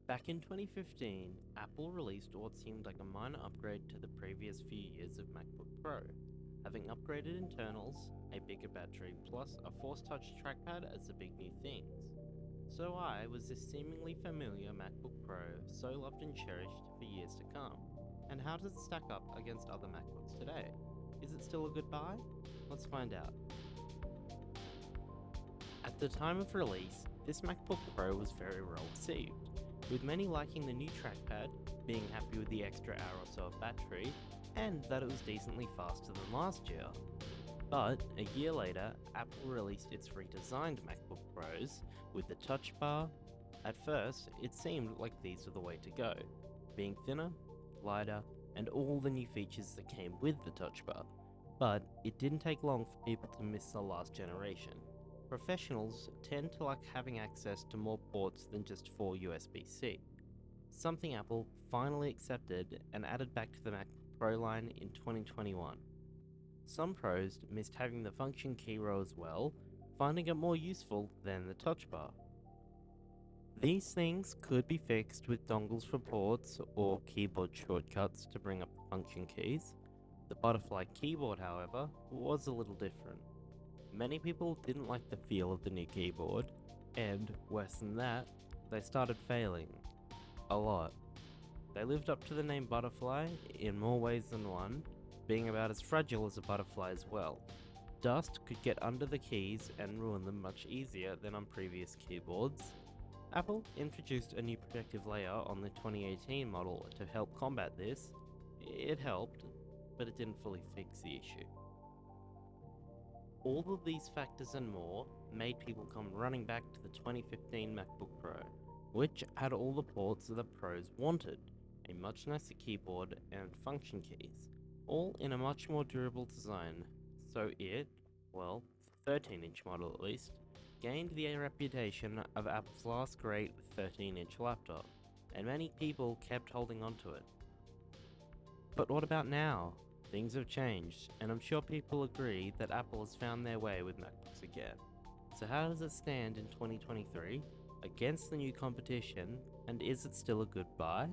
Back in 2015, Apple released what seemed like a minor upgrade to the previous few years of MacBook Pro, having upgraded internals, a bigger battery, plus a Force Touch trackpad as the big new things. So why was this seemingly familiar MacBook Pro so loved and cherished for years to come? And how does it stack up against other MacBooks today? Is it still a good buy? Let's find out. At the time of release, this MacBook Pro was very well received, with many liking the new trackpad, being happy with the extra hour or so of battery, and that it was decently faster than last year. But a year later, Apple released its redesigned MacBook Pros with the Touch Bar. At first, it seemed like these were the way to go, being thinner, lighter, and all the new features that came with the Touch Bar. But it didn't take long for people to miss the last generation. Professionals tend to like having access to more ports than just 4 USB-C, something Apple finally accepted and added back to the MacBook Pro line in 2021. Some pros missed having the function key row as well, finding it more useful than the touch bar. These things could be fixed with dongles for ports or keyboard shortcuts to bring up the function keys. The butterfly keyboard, however, was a little different. Many people didn't like the feel of the new keyboard, and worse than that, they started failing. A lot. They lived up to the name butterfly in more ways than one, being about as fragile as a butterfly as well. Dust could get under the keys and ruin them much easier than on previous keyboards. Apple introduced a new protective layer on the 2018 model to help combat this. It helped, but it didn't fully fix the issue. All of these factors and more made people come running back to the 2015 MacBook Pro, which had all the ports that the pros wanted, a much nicer keyboard and function keys, all in a much more durable design. So it, well, the 13-inch model at least, gained the reputation of Apple's last great 13-inch laptop, and many people kept holding on to it. But what about now? Things have changed, and I'm sure people agree that Apple has found their way with MacBooks again. So how does it stand in 2023 against the new competition, and is it still a good buy?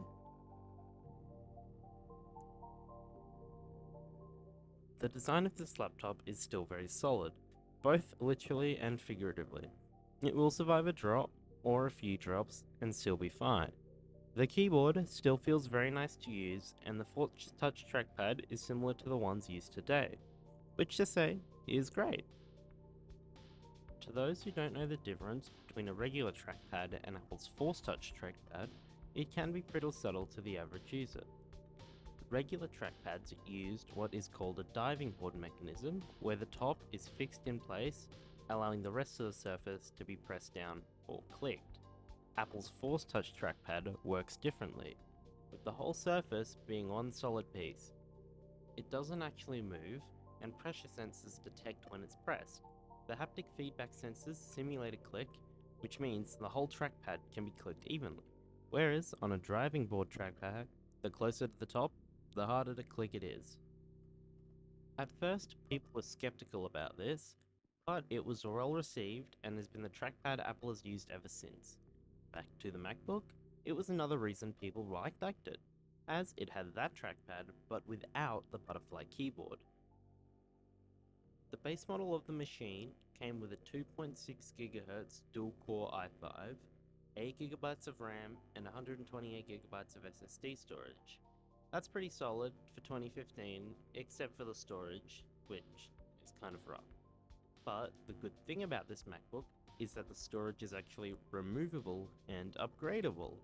The design of this laptop is still very solid, both literally and figuratively. It will survive a drop, or a few drops, and still be fine. The keyboard still feels very nice to use, and the Force Touch trackpad is similar to the ones used today, which to say is great. To those who don't know the difference between a regular trackpad and Apple's Force Touch trackpad, it can be pretty subtle to the average user. Regular trackpads used what is called a diving board mechanism, where the top is fixed in place, allowing the rest of the surface to be pressed down or clicked. Apple's Force Touch trackpad works differently, with the whole surface being one solid piece. It doesn't actually move, and pressure sensors detect when it's pressed. The haptic feedback sensors simulate a click, which means the whole trackpad can be clicked evenly, whereas on a driving board trackpad, the closer to the top, the harder to click it is. At first, people were skeptical about this, but it was well received and has been the trackpad Apple has used ever since. Back to the MacBook, it was another reason people liked it, as it had that trackpad but without the butterfly keyboard. The base model of the machine came with a 2.6 GHz dual-core i5, 8GB of RAM, and 128GB of SSD storage. That's pretty solid for 2015, except for the storage, which is kind of rough. But the good thing about this MacBook is that the storage is actually removable and upgradable,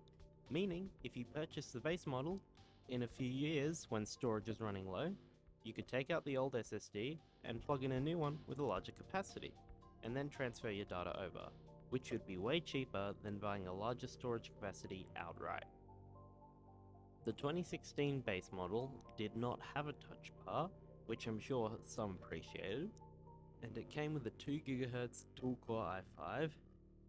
meaning if you purchase the base model, in a few years when storage is running low, you could take out the old SSD and plug in a new one with a larger capacity, and then transfer your data over, which would be way cheaper than buying a larger storage capacity outright. The 2016 base model did not have a touch bar, which I'm sure some appreciated, and it came with a 2 GHz dual-core i5,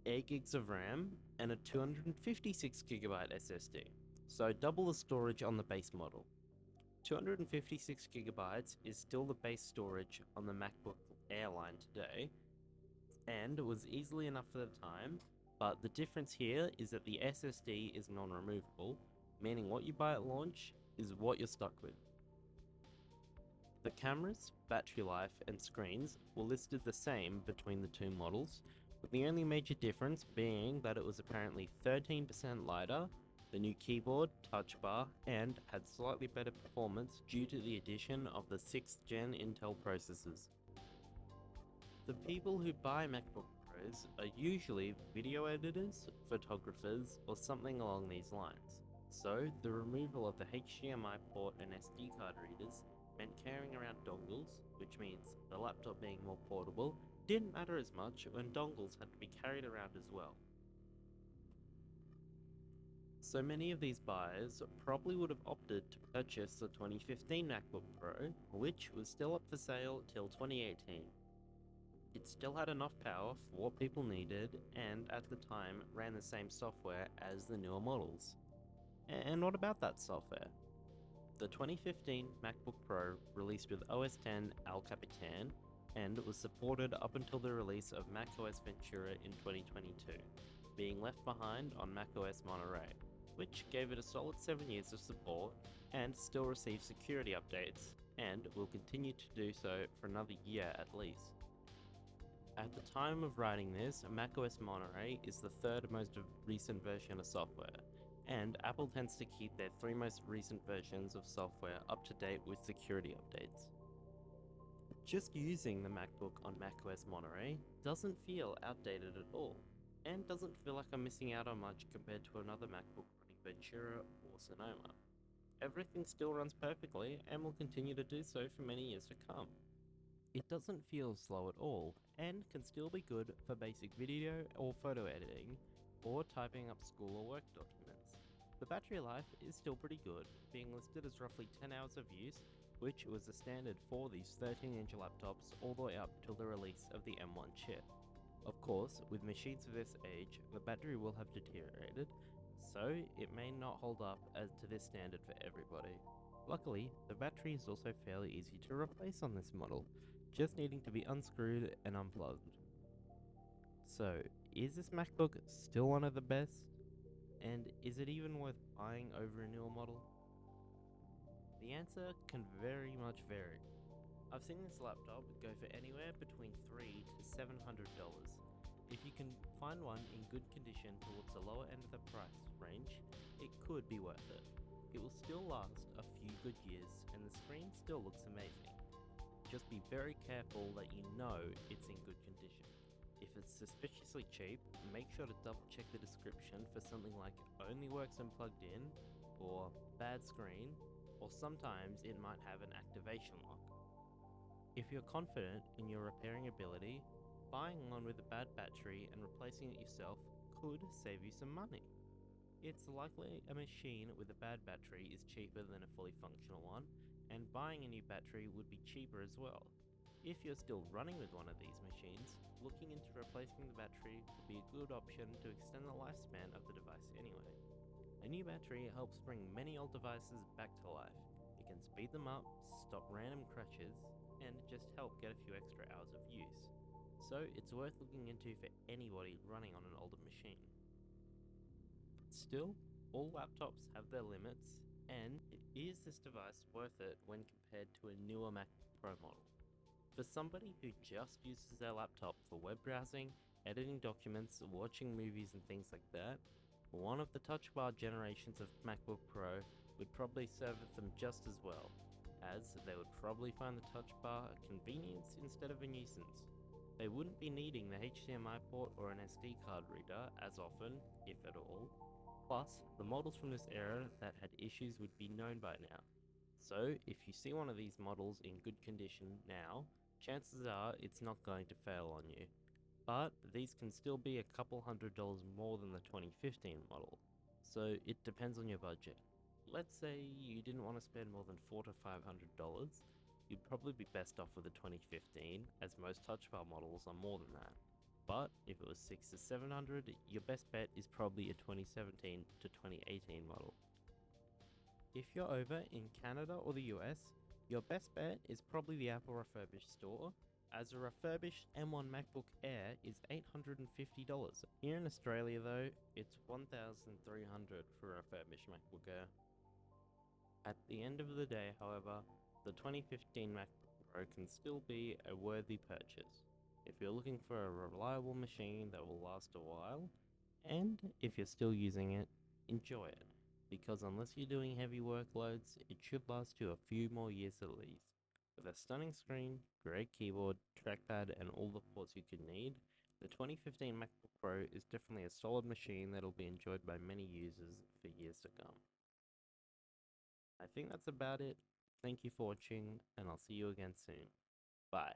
8 gigs of RAM, and a 256GB SSD, so double the storage on the base model. 256GB is still the base storage on the MacBook Air line today, and was easily enough for the time, But the difference here is that the SSD is non-removable, meaning what you buy at launch is what you're stuck with. The cameras, battery life, and screens were listed the same between the two models, with the only major difference being that it was apparently 13% lighter, the new keyboard, touch bar, and had slightly better performance due to the addition of the 6th gen Intel processors. The people who buy MacBook Pros are usually video editors, photographers, or something along these lines. So the removal of the HDMI port and SD card readers meant carrying around dongles, which means the laptop being more portable, didn't matter as much when dongles had to be carried around as well. So many of these buyers probably would have opted to purchase the 2015 MacBook Pro, which was still up for sale till 2018. It still had enough power for what people needed, and at the time ran the same software as the newer models. And what about that software? The 2015 MacBook Pro released with OS X El Capitan and was supported up until the release of macOS Ventura in 2022, being left behind on macOS Monterey, which gave it a solid 7 years of support and still receives security updates, and will continue to do so for another year at least. At the time of writing this, macOS Monterey is the third most recent version of software, and Apple tends to keep their 3 most recent versions of software up to date with security updates. Just using the MacBook on macOS Monterey doesn't feel outdated at all, and doesn't feel like I'm missing out on much compared to another MacBook running Ventura or Sonoma. Everything still runs perfectly and will continue to do so for many years to come. It doesn't feel slow at all, and can still be good for basic video or photo editing, or typing up school or work documents. The battery life is still pretty good, being listed as roughly 10 hours of use, which was the standard for these 13-inch laptops all the way up till the release of the M1 chip. Of course, with machines of this age, the battery will have deteriorated, so it may not hold up as to this standard for everybody. Luckily, the battery is also fairly easy to replace on this model, just needing to be unscrewed and unplugged. So, is this MacBook still one of the best? And is it even worth buying over a newer model? The answer can very much vary. I've seen this laptop go for anywhere between $300 to $700. If you can find one in good condition towards the lower end of the price range, it could be worth it. It will still last a few good years, and the screen still looks amazing. Just be very careful that you know it's in good condition. If it's suspiciously cheap, make sure to double check the description for something like only works when plugged in, or bad screen, or sometimes it might have an activation lock. If you're confident in your repairing ability, buying one with a bad battery and replacing it yourself could save you some money. It's likely a machine with a bad battery is cheaper than a fully functional one, and buying a new battery would be cheaper as well. If you're still running with one of these machines, looking into replacing the battery could be a good option to extend the lifespan of the device anyway. A new battery helps bring many old devices back to life. It can speed them up, stop random crashes, and just help get a few extra hours of use. So it's worth looking into for anybody running on an older machine. Still, all laptops have their limits, and is this device worth it when compared to a newer MacBook Pro model? For somebody who just uses their laptop for web browsing, editing documents, watching movies and things like that, one of the touch bar generations of MacBook Pro would probably serve them just as well, as they would probably find the touch bar a convenience instead of a nuisance. They wouldn't be needing the HDMI port or an SD card reader as often, if at all. Plus, the models from this era that had issues would be known by now. So, if you see one of these models in good condition now, chances are it's not going to fail on you. But these can still be a couple $100 more than the 2015 model, so it depends on your budget. Let's say you didn't want to spend more than $400 to $500, you'd probably be best off with the 2015, as most touch bar models are more than that. But if it was $600 to $700, your best bet is probably a 2017 to 2018 model. If you're over in Canada or the US, your best bet is probably the Apple refurbished store, as a refurbished M1 MacBook Air is $850. Here in Australia though, it's $1,300 for a refurbished MacBook Air. At the end of the day, however, the 2015 MacBook Pro can still be a worthy purchase if you're looking for a reliable machine that will last a while, and if you're still using it, enjoy it, because unless you're doing heavy workloads, it should last you a few more years at least. With a stunning screen, great keyboard, trackpad, and all the ports you could need, the 2015 MacBook Pro is definitely a solid machine that'll be enjoyed by many users for years to come. I think that's about it. Thank you for watching, and I'll see you again soon. Bye.